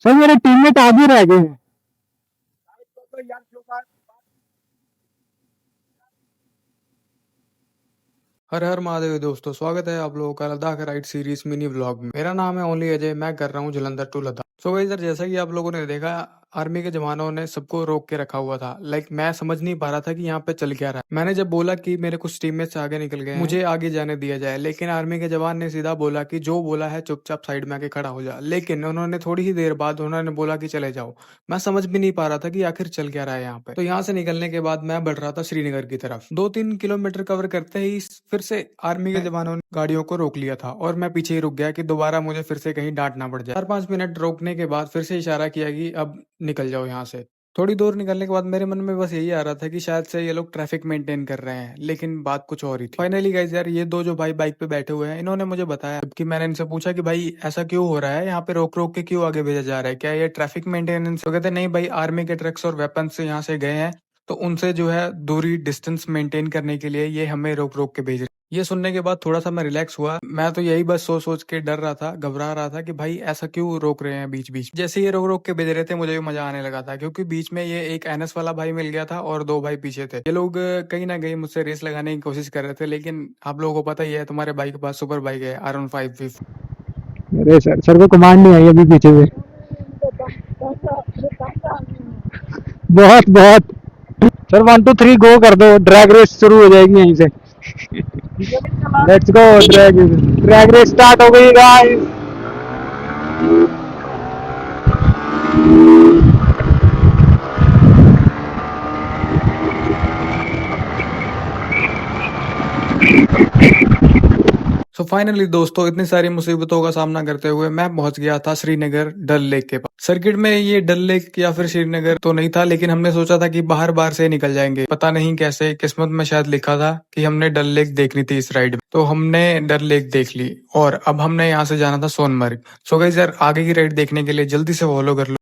Sir मेरे teammate आगे रह गए हैं। हर हर महादेव दोस्तों, स्वागत है आप लोगों का Ladakh ride series mini vlog में। मेरा नाम है ओनली अजय, मैं कर रहा हूँ Jalandhar to Ladakh. So guys sir, जैसा कि आप लोगों ने देखा, आर्मी के जवानों ने सबको रोक के रखा हुआ था। मैं समझ नहीं पा रहा था कि यहाँ पे चल क्या रहा है। मैंने जब बोला कि मेरे कुछ टीममेट्स आगे निकल गए हैं, मुझे आगे जाने दिया जाए, लेकिन आर्मी के जवान ने सीधा बोला कि जो बोला है चुपचाप साइड में आके खड़ा हो जा। लेकिन उन्होंने थोड़ी ही देर बाद उन्होंने बोला कि चले जाओ। मैं समझ भी नहीं पा रहा था कि आखिर चल क्या रहा है यहाँ पे। तो यहाँ से निकलने के बाद मैं बढ़ रहा था श्रीनगर की तरफ। 2-3 किलोमीटर कवर करते ही फिर से आर्मी के जवानों ने गाड़ियों को रोक लिया था और मैं पीछे ही रुक गया कि दोबारा मुझे फिर से कहीं डांट ना पड़ जाए। 4-5 मिनट रोकने के बाद फिर से इशारा किया कि अब निकल जाओ यहाँ से। थोड़ी दूर निकलने के बाद मेरे मन में बस यही आ रहा था कि शायद से ये लोग ट्रैफिक मेंटेन कर रहे हैं, लेकिन बात कुछ और ही थी। फाइनली गाइस यार, ये दो जो भाई बाइक पे बैठे हुए हैं, इन्होंने मुझे बताया कि मैंने इनसे पूछा कि भाई ऐसा क्यों हो रहा है, यहाँ पे रोक रोक के क्यों आगे भेजा जा रहा है, क्या ये ट्रैफिक मेंटेनेंस? तो कहते नहीं भाई, आर्मी के ट्रक्स और वेपन्स से यहाँ से गए हैं, तो उनसे जो है दूरी डिस्टेंस मेंटेन करने के लिए ये हमें रोक रोक के भेज रहे। ये सुनने के बाद थोड़ा सा मैं रिलैक्स हुआ। मैं तो यही बस सोच सोच के डर रहा था, घबरा रहा था कि भाई ऐसा क्यों रोक रहे हैं बीच बीच। जैसे ये रोक रोक के भेज रहे थे, मुझे भी मजा आने लगा था, क्योंकि बीच में ये एक एनएस वाला भाई मिल गया था और दो भाई पीछे थे। ये लोग कहीं ना कहीं मुझसे रेस लगाने की कोशिश कर रहे थे, लेकिन आप लोगों को पता ही है, तुम्हारे भाई के पास सुपर बाइक है, R15। अरे सर को कमांड नहीं आई अभी पीछे से। बहुत बहुत। सर 1 2 3 गो कर दो, ड्रैग रेस शुरू हो जाएगी यहीं से। Let's go. Drag drag race start हो गई गाइस। सो फाइनली दोस्तों, इतनी सारी मुसीबतों का सामना करते हुए मैं पहुंच गया था श्रीनगर डल लेक के पास। सर्किट में ये डल लेक या फिर श्रीनगर तो नहीं था, लेकिन हमने सोचा था कि बाहर बाहर से निकल जाएंगे। पता नहीं कैसे किस्मत में शायद लिखा था कि हमने डल लेक देखनी थी इस राइड में, तो हमने डल लेक देख ली और अब हमने यहाँ से जाना था सोनमर्ग। सो गाइस यार, आगे की राइड देखने के लिए जल्दी से फॉलो कर लो।